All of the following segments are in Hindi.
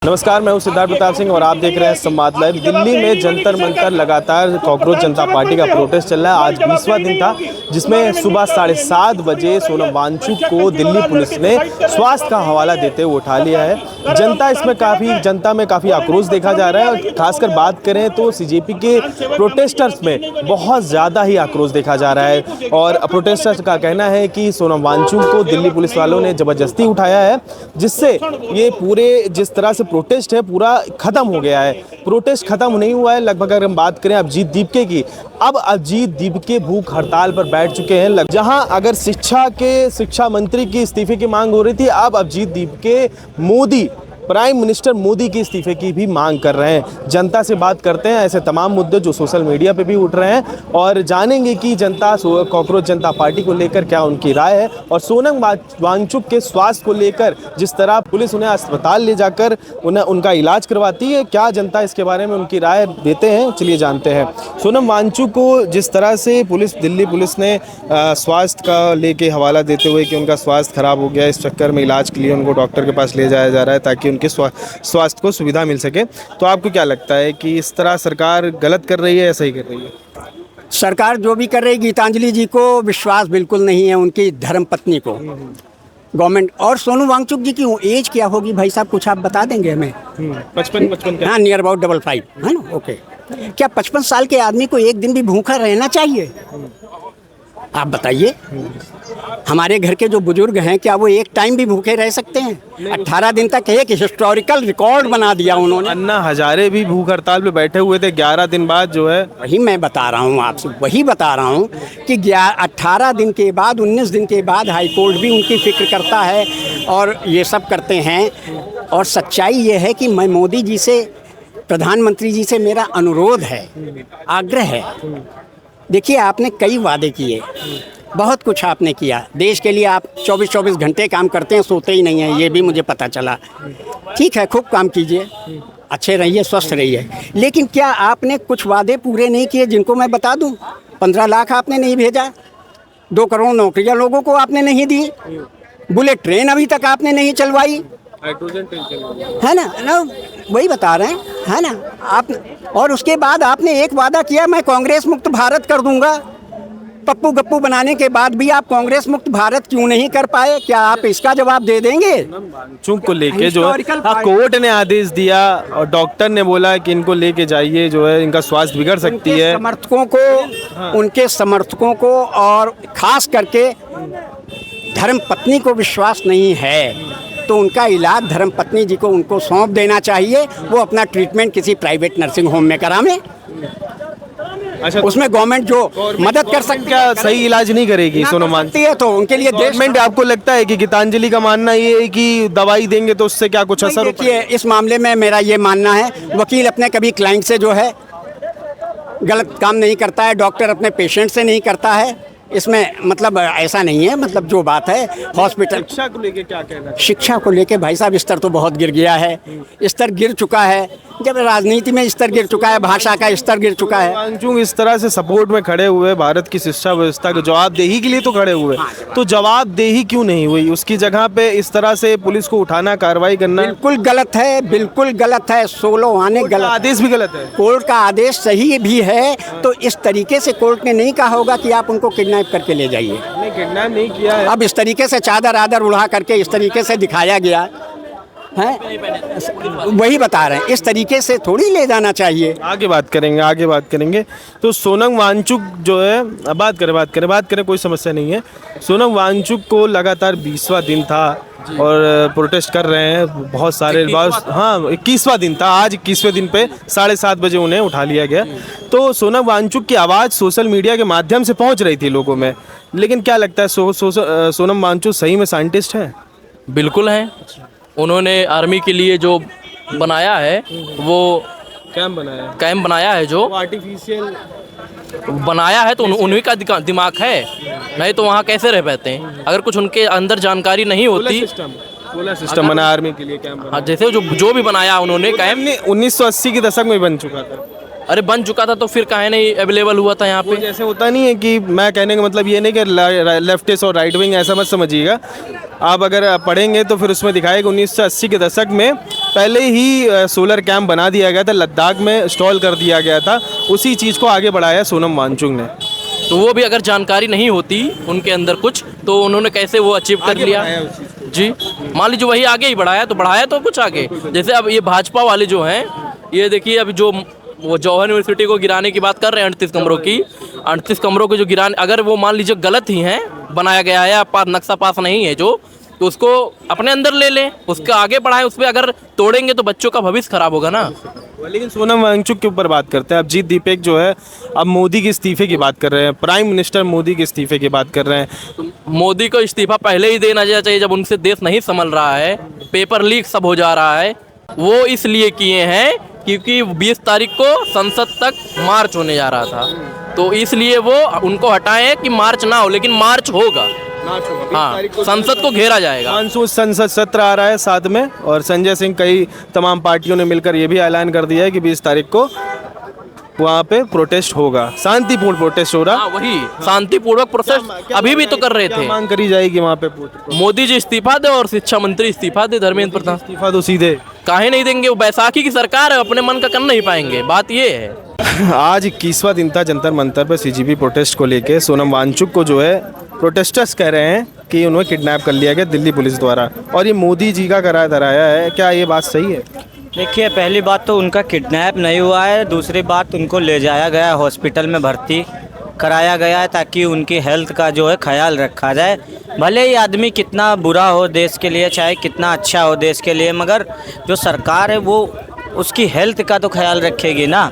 नमस्कार, मैं हूं सिद्धार्थ प्रताप सिंह और आप देख रहे हैं संवाद लाइव। दिल्ली में जंतर मंतर लगातार कॉकरोच जनता पार्टी का प्रोटेस्ट चल रहा है। आज 20वां दिन था जिसमें सुबह 7:30 बजे सोनम वांगचुक को दिल्ली पुलिस ने स्वास्थ्य का हवाला देते हुए उठा लिया है। जनता में काफ़ी आक्रोश देखा जा रहा है और खासकर बात करें तो सीजेपी के प्रोटेस्टर्स में बहुत ज़्यादा ही आक्रोश देखा जा रहा है। और प्रोटेस्टर्स का कहना है कि सोनम वांगचुक को दिल्ली पुलिस वालों ने ज़बरदस्ती उठाया है, जिससे ये पूरे जिस तरह से प्रोटेस्ट है पूरा खत्म हो गया है। प्रोटेस्ट खत्म नहीं हुआ है। लगभग अगर हम बात करें अभिजीत दीपके की, अब अभिजीत दीपके भूख हड़ताल पर बैठ चुके हैं। जहां अगर शिक्षा मंत्री की इस्तीफे की मांग हो रही थी, अब अभिजीत दीपके प्राइम मिनिस्टर मोदी के इस्तीफे की भी मांग कर रहे हैं। जनता से बात करते हैं ऐसे तमाम मुद्दे जो सोशल मीडिया पे भी उठ रहे हैं और जानेंगे कि जनता कॉकरोच जनता पार्टी को लेकर क्या उनकी राय है और सोनम वांगचुक के स्वास्थ्य को लेकर जिस तरह पुलिस उन्हें अस्पताल ले जाकर उनका इलाज करवाती है, क्या जनता इसके बारे में उनकी राय देते हैं, चलिए जानते हैं। सोनम वांगचुक को जिस तरह से दिल्ली पुलिस ने स्वास्थ्य का लेके हवाला देते हुए कि उनका स्वास्थ्य खराब हो गया, इस चक्कर में इलाज के लिए उनको डॉक्टर के पास ले जाया जा रहा है ताकि उनके स्वास्थ्य को सुविधा मिल सके, तो आपको क्या लगता है कि इस तरह सरकार गलत कर रही है या सही कर रही है? सरकार जो भी कर रही है, गीतांजलि जी को विश्वास बिल्कुल नहीं है, उनकी धर्म पत्नी को गवर्नमेंट। और सोनू वांगचुक जी की एज क्या होगी भाई साहब, कुछ आप बता देंगे हमें? 55 हाँ, नियर अबाउट 55 है ना। ओके, क्या 55 साल के आदमी को एक दिन भी भूखा रहना चाहिए? आप बताइए। हमारे घर के जो बुजुर्ग हैं, क्या वो एक टाइम भी भूखे रह सकते हैं? 18 दिन तक एक हिस्टोरिकल रिकॉर्ड बना दिया उन्होंने। अन्ना हजारे भी भूख हड़ताल पे बैठे हुए थे 11 दिन बाद जो है। वही मैं बता रहा हूँ आपसे, वही बता रहा हूँ कि 18 दिन के बाद 19 दिन के बाद हाई कोर्ट भी उनकी फिक्र करता है और ये सब करते हैं। और सच्चाई ये है कि मैं मोदी जी से, प्रधानमंत्री जी से मेरा अनुरोध है, आग्रह है। देखिए, आपने कई वादे किए, बहुत कुछ आपने किया देश के लिए। आप 24-24 घंटे काम करते हैं, सोते ही नहीं हैं, ये भी मुझे पता चला। ठीक है, खूब काम कीजिए, अच्छे रहिए, स्वस्थ रहिए। लेकिन क्या आपने कुछ वादे पूरे नहीं किए जिनको मैं बता दूं? 15 लाख आपने नहीं भेजा, 2 करोड़ नौकरियां लोगों को आपने नहीं दी, बुलेट ट्रेन अभी तक आपने नहीं चलवाई, है ना, वही बता रहे हैं, है ना आप। और उसके बाद आपने एक वादा किया, मैं कांग्रेस मुक्त भारत कर दूंगा। पप्पू गप्पू बनाने के बाद भी आप कांग्रेस मुक्त भारत क्यों नहीं कर पाए? क्या आप इसका जवाब दे देंगे? चुप को लेके जो है कोर्ट ने आदेश दिया और डॉक्टर ने बोला कि इनको लेके जाइए, जो है इनका स्वास्थ्य बिगड़ सकती है। समर्थकों को, उनके समर्थकों को और खास करके धर्म पत्नी को विश्वास नहीं है, तो उनका इलाज धर्म पत्नी जी को उनको सौंप देना चाहिए। वो अपना ट्रीटमेंट किसी प्राइवेट नर्सिंग होम में करावें। अच्छा, उसमें गवर्नमेंट जो मदद कर सकती है। क्या सही इलाज नहीं करेगी सोनम वांगचुक है तो उनके लिए गवर्नमेंट? आपको लगता है कि गीतांजलि का मानना ये है कि दवाई देंगे तो उससे क्या कुछ असर? देखिए, इस मामले में मेरा ये मानना है, वकील अपने कभी क्लाइंट से जो है गलत काम नहीं करता है, डॉक्टर अपने पेशेंट से नहीं करता है। इसमें मतलब ऐसा नहीं है, मतलब जो बात है हॉस्पिटल। शिक्षा को लेके क्या कहना है? शिक्षा को लेके भाई साहब स्तर तो बहुत गिर गया है, स्तर गिर चुका है। जब राजनीति में स्तर गिर चुका है, भाषा का स्तर गिर चुका है। वांगचुक इस तरह से सपोर्ट में खड़े हुए, भारत की शिक्षा व्यवस्था को जवाबदेही के लिए तो खड़े हुए, तो जवाबदेही क्यों नहीं हुई? उसकी जगह पे इस तरह से पुलिस को उठाना, कार्रवाई करना बिल्कुल गलत है, बिल्कुल गलत है। 16 आने गलत, आदेश भी गलत है। कोर्ट का आदेश सही भी है, तो इस तरीके से कोर्ट ने नहीं कहा होगा कि आप उनको किडनैप करके ले जाइए। किडनैप नहीं किया है। अब इस तरीके से चादर आदर उड़ा करके इस तरीके से दिखाया गया है, वही बता रहे हैं, इस तरीके से थोड़ी ले जाना चाहिए। आगे बात करेंगे। तो सोनम वांगचुक जो है, बात करें, कोई समस्या नहीं है। सोनम वांगचुक को लगातार 20वां दिन था और प्रोटेस्ट कर रहे हैं बहुत सारे। हाँ, 21वां दिन था, आज 21वें दिन पे 7:30 बजे उन्हें उठा लिया गया। तो सोनम वांगचुक की आवाज़ सोशल मीडिया के माध्यम से पहुंच रही थी लोगों में, लेकिन क्या लगता है सोनम वांगचुक सही में साइंटिस्ट है? बिल्कुल है। उन्होंने आर्मी के लिए जो बनाया है, वो कैंप बनाया है, जो आर्टिफिशियल बनाया है, तो उन्हीं का दिमाग है, नहीं तो वहाँ कैसे रह पाते हैं? अगर कुछ उनके अंदर जानकारी नहीं होती। सोलर सिस्टम बना आर्मी के लिए, कैंप। हाँ, जैसे जो भी बनाया उन्होंने कैंप 1980 के दशक में बन चुका था। अरे बन चुका था तो फिर काहे नहीं अवेलेबल हुआ था यहाँ पे? जैसे होता नहीं है कि मैं कहने का मतलब ये नहीं कि लेफ्टिस्ट और राइट विंग, ऐसा मत समझिएगा। आप अगर पढ़ेंगे तो फिर उसमें दिखाएगा 1980 के दशक में पहले ही सोलर कैंप बना दिया गया था, लद्दाख में इंस्टॉल कर दिया गया था, उसी चीज़ को आगे बढ़ाया सोनम वांगचुक ने। तो वो भी अगर जानकारी नहीं होती उनके अंदर कुछ, तो उन्होंने कैसे वो अचीव कर लिया? जी, मान लीजिए वही आगे ही बढ़ाया तो कुछ आगे। जैसे अब ये भाजपा वाले जो हैं, ये देखिए अभी जो वो जवाहर यूनिवर्सिटी को गिराने की बात कर रहे हैं 38 कमरों की, 38 कमरों को जो गिराने, अगर वो मान लीजिए गलत ही हैं, बनाया गया है या नक्शा पास नहीं है जो, तो उसको अपने अंदर ले लें, उसका आगे बढ़ाएं। उस पर अगर तोड़ेंगे तो बच्चों का भविष्य खराब होगा ना। लेकिन सोनम वांगचुक के ऊपर बात करते हैं, अभिजीत दीपेक जो है अब मोदी के इस्तीफे की बात कर रहे हैं, प्राइम मिनिस्टर मोदी के इस्तीफे की बात कर रहे हैं। मोदी को इस्तीफा पहले ही देना चाहिए, जब उनसे देश नहीं संभल रहा है, पेपर लीक सब हो जा रहा है। वो इसलिए किए हैं क्योंकि 20 तारीख को संसद तक मार्च होने जा रहा था, तो इसलिए वो उनको हटाएं कि मार्च ना हो, लेकिन मार्च होगा। हाँ, संसद को घेरा जाएगा। मानसून संसद सत्र आ रहा है साथ में, और संजय सिंह कई तमाम पार्टियों ने मिलकर ये भी ऐलान कर दिया है कि 20 तारीख को वहाँ पे प्रोटेस्ट होगा, शांतिपूर्ण प्रोटेस्ट हो रहा। हाँ, वही शांतिपूर्वक प्रोटेस्ट अभी भी तो कर रहे थे। मांग करी जाएगी वहाँ पे? मोदी जी इस्तीफा दे और शिक्षा मंत्री इस्तीफा दे, धर्मेंद्र प्रधान इस्तीफा तो सीधे काहे नहीं देंगे? वो बैसाखी की सरकार है, अपने मन का कर नहीं पाएंगे, बात ये है। आज 21वां दिन था जंतर मंतर पर सीजीबी प्रोटेस्ट को लेके। सोनम वांगचुक को जो है प्रोटेस्टर्स कह रहे हैं कि उन्हें किडनैप कर लिया गया दिल्ली पुलिस द्वारा, और ये मोदी जी का कराया धराया है। क्या ये बात सही है? देखिए, पहली बात तो उनका किडनैप नहीं हुआ है, दूसरी बात उनको ले जाया गया हॉस्पिटल में भर्ती कराया गया है ताकि उनकी हेल्थ का जो है ख्याल रखा जाए। भले ही आदमी कितना बुरा हो देश के लिए, चाहे कितना अच्छा हो देश के लिए, मगर जो सरकार है वो उसकी हेल्थ का तो ख्याल रखेगी ना।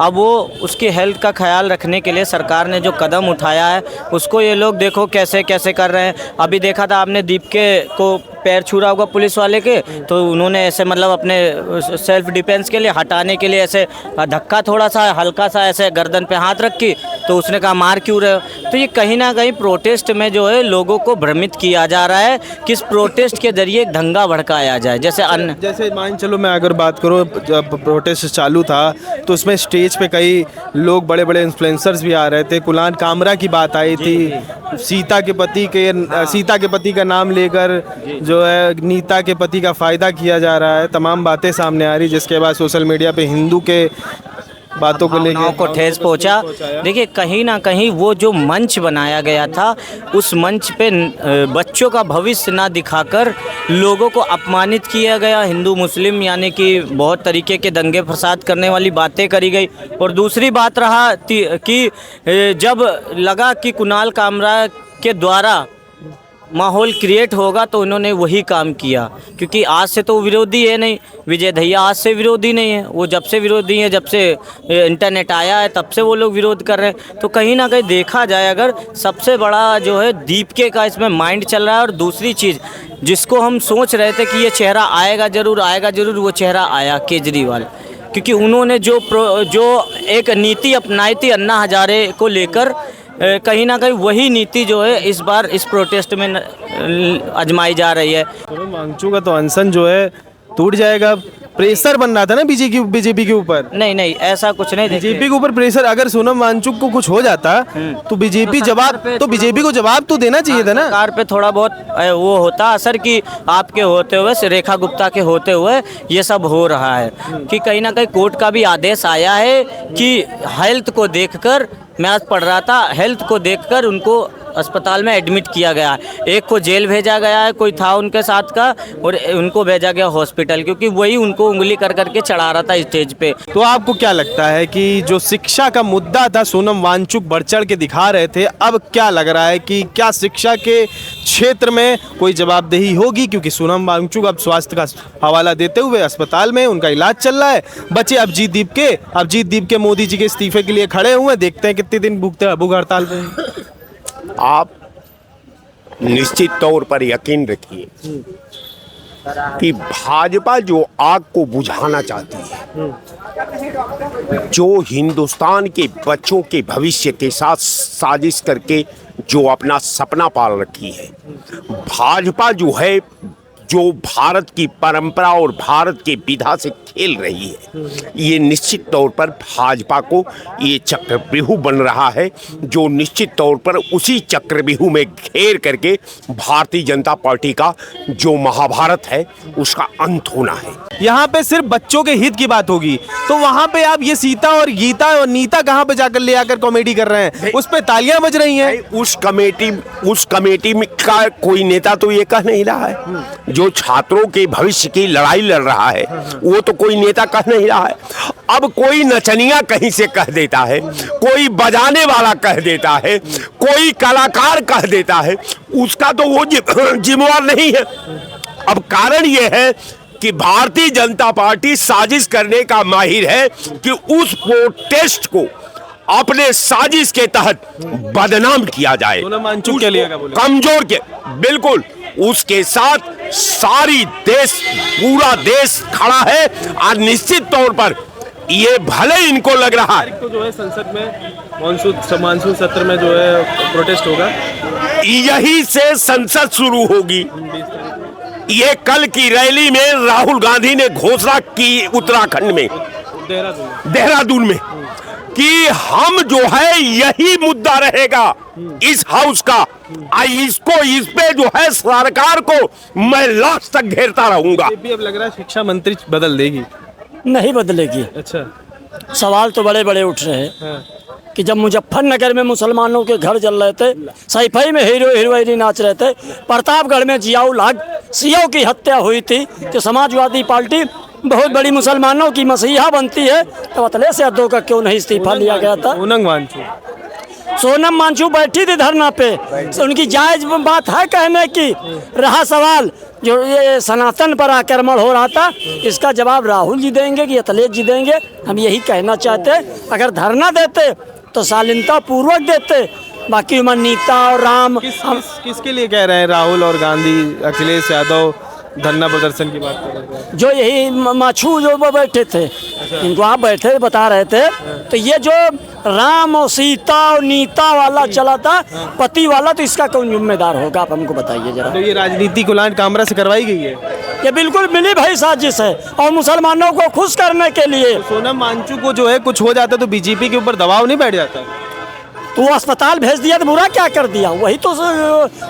अब वो उसकी हेल्थ का ख्याल रखने के लिए सरकार ने जो कदम उठाया है उसको ये लोग देखो कैसे कैसे कर रहे हैं। अभी देखा था आपने दीपके को पैर छू रहा होगा पुलिस वाले के, तो उन्होंने ऐसे मतलब अपने सेल्फ डिफेंस के लिए हटाने के लिए ऐसे धक्का थोड़ा सा हल्का सा ऐसे गर्दन पे हाथ रखी, तो उसने कहा मार क्यों रहे हो? तो ये कहीं ना कहीं प्रोटेस्ट में जो है लोगों को भ्रमित किया जा रहा है कि इस प्रोटेस्ट के जरिए एक दंगा भड़काया जाए। जैसे मान चलो मैं अगर बात करूँ, जब प्रोटेस्ट चालू था तो उसमें स्टेज पे कई लोग बड़े बड़े इन्फ्लुएंसर्स भी आ रहे थे। कुलान कामरा की बात आई थी, सीता के पति का नाम लेकर जो है नीता के पति का फ़ायदा किया जा रहा है। तमाम बातें सामने आ रही, जिसके बाद सोशल मीडिया पे हिंदू के बातों को लेकर को ठेस पहुंचा। देखिए, कहीं ना कहीं वो जो मंच बनाया गया था, उस मंच पे बच्चों का भविष्य ना दिखाकर लोगों को अपमानित किया गया। हिंदू मुस्लिम यानी कि बहुत तरीके के दंगे फसाद करने वाली बातें करी गई। और दूसरी बात रहा कि जब लगा कि कुणाल कामरा के द्वारा माहौल क्रिएट होगा तो उन्होंने वही काम किया, क्योंकि आज से तो विरोधी है नहीं, विजय दहिया आज से विरोधी नहीं है, वो जब से विरोधी हैं, जब से इंटरनेट आया है तब से वो लोग विरोध कर रहे हैं। तो कहीं ना कहीं देखा जाए अगर सबसे बड़ा जो है दीपके का इसमें माइंड चल रहा है। और दूसरी चीज़ जिसको हम सोच रहे थे कि ये चेहरा आएगा ज़रूर, वो चेहरा आया केजरीवाल, क्योंकि उन्होंने जो एक नीति अपनाई थी अन्ना हजारे को लेकर, कहीं ना कहीं वही नीति जो है इस बार इस प्रोटेस्ट में आजमाई जा रही है। सोनम वांगचुक का तो अनशन जो है टूट जाएगा। प्रेशर बन रहा था ना बीजेपी के ऊपर। नहीं, ऐसा कुछ नहीं। बीजेपी के ऊपर प्रेशर, अगर सोनम वांगचुक को कुछ हो जाता तो बीजेपी को जवाब तो देना चाहिए था ना। सरकार पे थोड़ा बहुत वो होता असर कि आपके होते हुए, रेखा गुप्ता के होते हुए ये सब हो रहा है, कि कहीं ना कहीं कोर्ट का भी आदेश आया है कि हेल्थ को देखकर, मैं आज पढ़ रहा था, हेल्थ को देखकर उनको अस्पताल में एडमिट किया गया। एक को जेल भेजा गया है, कोई था उनके साथ का, और उनको भेजा गया हॉस्पिटल, क्योंकि वही उनको उंगली कर करके चढ़ा रहा था स्टेज पे। तो आपको क्या लगता है कि जो शिक्षा का मुद्दा था सोनम वांगचुक बढ़ चढ़ के दिखा रहे थे, अब क्या लग रहा है कि क्या शिक्षा के क्षेत्र में कोई जवाबदेही होगी? क्योंकि सोनम वांगचुक अब स्वास्थ्य का हवाला देते हुए अस्पताल में उनका इलाज चल रहा है। बचे अभिजीत दीपके मोदी जी के इस्तीफे के लिए खड़े हुए, देखते हैं कितने दिन भूख हड़ताल पे। आप निश्चित तौर पर यकीन रखिए कि भाजपा जो आग को बुझाना चाहती है, जो हिंदुस्तान के बच्चों के भविष्य के साथ साजिश करके जो अपना सपना पाल रखी है, भाजपा जो है जो भारत की परंपरा और भारत के विधा से खेल रही है, ये निश्चित तौर पर भाजपा को ये चक्रव्यूह बन रहा है, जो निश्चित तौर पर उसी चक्रव्यूह में घेर करके भारतीय जनता पार्टी का जो महाभारत है उसका अंत होना है। यहाँ पे सिर्फ बच्चों के हित की बात होगी, तो वहाँ पे आप ये सीता और गीता और नीता कहाँ पे जाकर ले आकर कॉमेडी कर रहे हैं, उस पे तालियां बज रही हैं। उस कमेटी में का कोई नेता तो ये कह नहीं रहा है, जो छात्रों के भविष्य की लड़ाई लड़ रहा है वो तो कोई नेता कह नहीं रहा है। अब कोई नचनिया कहीं से कह देता है, कोई बजाने वाला कह देता है, कोई कलाकार कह देता है, उसका तो वो जिम्मेवार नहीं है। अब कारण ये है कि भारतीय जनता पार्टी साजिश करने का माहिर है कि उस प्रोटेस्ट को अपने साजिश के तहत बदनाम किया जाए, सोनम वांगचुक के लिए कमजोर के, बिल्कुल उसके साथ पूरा देश खड़ा है। और निश्चित तौर पर ये भले इनको लग रहा है तो जो है संसद में मानसून सत्र में जो है प्रोटेस्ट होगा, यही से संसद शुरू होगी। ये कल की रैली में राहुल गांधी ने घोषणा की उत्तराखंड में, देहरादून में, कि हम जो है यही मुद्दा रहेगा इस हाउस का, इस पे जो है सरकार को मैं लास्ट तक घेरता रहूंगा। अब लग रहा है शिक्षा मंत्री बदल देगी। नहीं बदलेगी। अच्छा, सवाल तो बड़े बड़े उठ रहे हैं कि जब मुजफ्फरनगर में मुसलमानों के घर जल रहे थे, सैफई में हीरो हीरोइनी नाच रहे थे, प्रतापगढ़ में जियाउल हक सियों की हत्या हुई थी, तो समाजवादी पार्टी बहुत बड़ी मुसलमानों की मसीहा बनती है, तो अतले से अद्दों का क्यों नहीं इस्तीफा लिया गया था? सोनम वांगचुक बैठी थी धरना पे, उनकी जायज बात है कहने की। रहा सवाल जो ये सनातन पर आक्रमण हो रहा था, इसका जवाब राहुल जी देंगे कि अखिलेश जी देंगे, हम यही कहना चाहते। अगर धरना देते तो शालीनता पूर्वक देते, बाकी नीता और राम किसके लिए कह रहे हैं राहुल और गांधी, अखिलेश यादव धरना प्रदर्शन की बात कर रहे हैं? जो यही माछू जो बैठे थे, इनको आप बैठे बता रहे थे, तो ये जो राम और सीता और नीता वाला चला था, पति वाला, तो इसका कौन जिम्मेदार होगा? आप हमको बताइए जरा। तो ये राजनीति कुलान कामरा से करवाई गई है, ये बिल्कुल मिली भाई साजिश है, और मुसलमानों को खुश करने के लिए। सोनम वांगचुक को जो है कुछ हो जाता तो बीजेपी के ऊपर दबाव नहीं बैठ जाता? तो वो अस्पताल भेज दिया तो बुरा क्या कर दिया? वही तो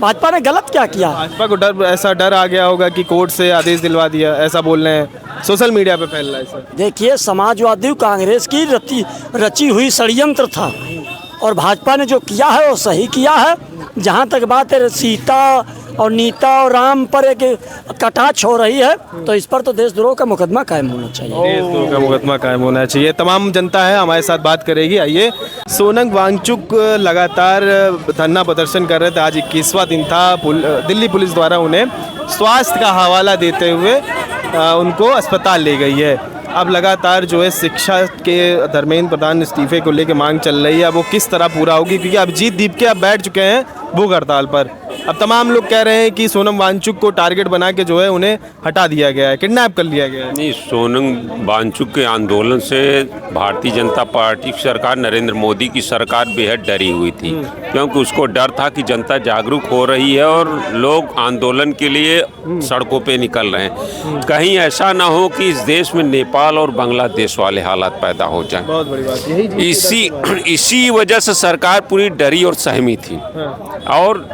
भाजपा ने गलत क्या किया? भाजपा को ऐसा डर आ गया होगा कि कोर्ट से आदेश दिलवा दिया, ऐसा बोल रहे हैं, सोशल मीडिया पे फैल रहा है सर। देखिए, समाजवादी कांग्रेस की रची हुई षड्यंत्र था, और भाजपा ने जो किया है वो सही किया है। जहाँ तक बात है सीता और नीता और राम पर एक कटाक्ष हो रही है, तो इस पर तो देशद्रोह का मुकदमा कायम होना चाहिए। देशद्रोह का मुकदमा कायम होना चाहिए। तमाम जनता है हमारे साथ बात करेगी। आइए, सोनम वांगचुक लगातार धरना प्रदर्शन कर रहे थे। आज 21वां दिन था। दिल्ली पुलिस द्वारा उन्हें स्वास्थ्य का हवाला देते हुए उनको अस्पताल ले गई है। अब लगातार जो है शिक्षा के धर्मेंद्र प्रधान इस्तीफे को लेकर मांग चल रही है। अब वो किस तरह पूरा होगी, क्योंकि अभिजीत दीपके अब बैठ चुके हैं भूख हड़ताल पर। अब तमाम लोग कह रहे हैं कि सोनम वांगचुक को टारगेट बना के जो है उन्हें हटा दिया गया है, किडनैप कर लिया गया है। नहीं, सोनम वांगचुक के आंदोलन से भारतीय जनता पार्टी की सरकार, नरेंद्र मोदी की सरकार बेहद डरी हुई थी, क्योंकि उसको डर था कि जनता जागरूक हो रही है और लोग आंदोलन के लिए सड़कों पे निकल रहे हैं। कहीं ऐसा ना हो कि इस देश में नेपाल और बांग्लादेश वाले हालात पैदा हो जाए। बहुत बड़ी बात यही, इसी वजह से सरकार पूरी डरी और सहमी थी। और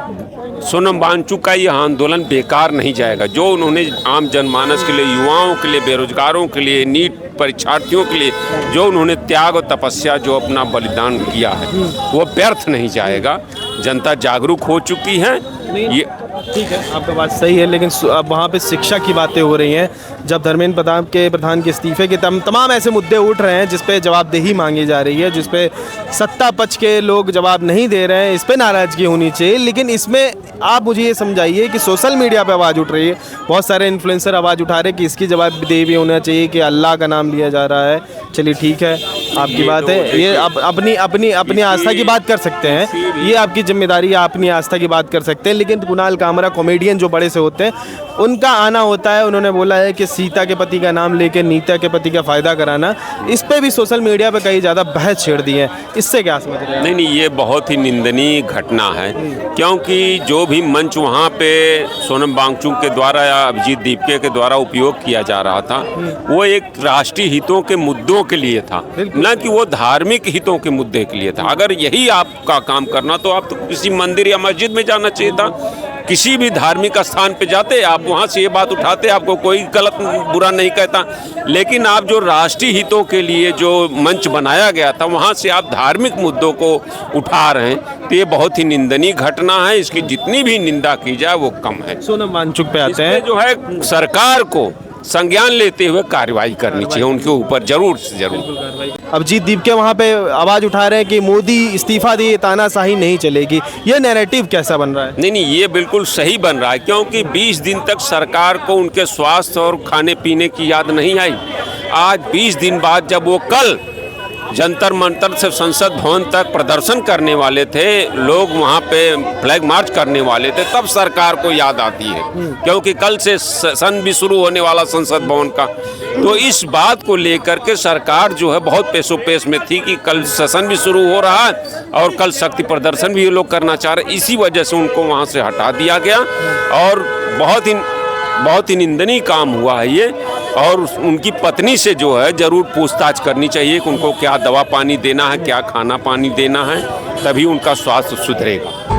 सोनम वांगचुक का यह आंदोलन बेकार नहीं जाएगा। जो उन्होंने आम जनमानस के लिए, युवाओं के लिए, बेरोजगारों के लिए, नीट परीक्षार्थियों के लिए जो उन्होंने त्याग और तपस्या, जो अपना बलिदान किया है, वो व्यर्थ नहीं जाएगा। जनता जागरूक हो चुकी है। ये ठीक है, आपका बात सही है, लेकिन अब वहाँ पे शिक्षा की बातें हो रही हैं। जब धर्मेंद्र प्रधान के इस्तीफे के तमाम ऐसे मुद्दे उठ रहे हैं जिस पे जवाबदेही मांगी जा रही है, जिस पे सत्ता पक्ष के लोग जवाब नहीं दे रहे हैं, इस पे नाराज़गी होनी चाहिए। लेकिन इसमें आप मुझे ये समझाइए कि सोशल मीडिया पे आवाज़ उठ रही है, बहुत सारे इन्फ्लुएंसर आवाज़ उठा रहे हैं कि इसकी जवाबदेही भी होना चाहिए कि अल्लाह का नाम लिया जा रहा है। चलिए ठीक है, आपकी बात है, ये अपनी अपनी अपनी आस्था की बात कर सकते हैं, ये आपकी जिम्मेदारी है, अपनी आस्था की बात कर सकते हैं। लेकिन कुणाल कामरा कॉमेडियन जो बड़े से होते हैं, उनका आना होता है। उन्होंने बोला है कि सीता के पति का नाम लेके नीता के पति का फ़ायदा कराना, इस पे भी सोशल मीडिया पे कई ज़्यादा बहस छेड़ दी है। इससे क्या समझ रहे हैं? नहीं नहीं, ये बहुत ही निंदनीय घटना है, क्योंकि जो भी मंच वहाँ पे सोनम वांगचुक के द्वारा या अभिजीत दीपके के द्वारा उपयोग किया जा रहा था, वो एक राष्ट्रीय हितों के मुद्दों के लिए था, न कि वो धार्मिक हितों के मुद्दे के लिए था। अगर यही आपका काम करना तो आप तो किसी मंदिर या मस्जिद में जाना चाहिए था, किसी भी धार्मिक स्थान पे जाते, आप वहाँ से ये बात उठाते, आपको कोई गलत बुरा नहीं कहता। लेकिन आप जो राष्ट्रीय हितों के लिए जो मंच बनाया गया था, वहाँ से आप धार्मिक मुद्दों को उठा रहे हैं, तो ये बहुत ही निंदनीय घटना है। इसकी जितनी भी निंदा की जाए वो कम है। सोनम वांगचुक पे आते हैं, जो है सरकार को संज्ञान लेते हुए कार्रवाई करनी चाहिए उनके ऊपर, जरूर से जरूर। अभिजीत दीपके वहाँ पे आवाज़ उठा रहे हैं कि मोदी इस्तीफा दिए तानाशाही नहीं चलेगी। ये नैरेटिव कैसा बन रहा है? नहीं नहीं, ये बिल्कुल सही बन रहा है, क्योंकि 20 दिन तक सरकार को उनके स्वास्थ्य और खाने पीने की याद नहीं आई। आज 20 दिन बाद जब वो कल जंतर मंतर से संसद भवन तक प्रदर्शन करने वाले थे, लोग वहाँ पे फ्लैग मार्च करने वाले थे, तब सरकार को याद आती है, क्योंकि कल से सेशन भी शुरू होने वाला संसद भवन का। तो इस बात को लेकर के सरकार जो है बहुत पेशो पेश में थी कि कल सेशन भी शुरू हो रहा है और कल शक्ति प्रदर्शन भी ये लोग करना चाह रहे, इसी वजह से उनको वहाँ से हटा दिया गया। और बहुत ही निंदनीय काम हुआ है ये। और उनकी पत्नी से जो है ज़रूर पूछताछ करनी चाहिए कि उनको क्या दवा पानी देना है, क्या खाना पानी देना है, तभी उनका स्वास्थ्य सुधरेगा।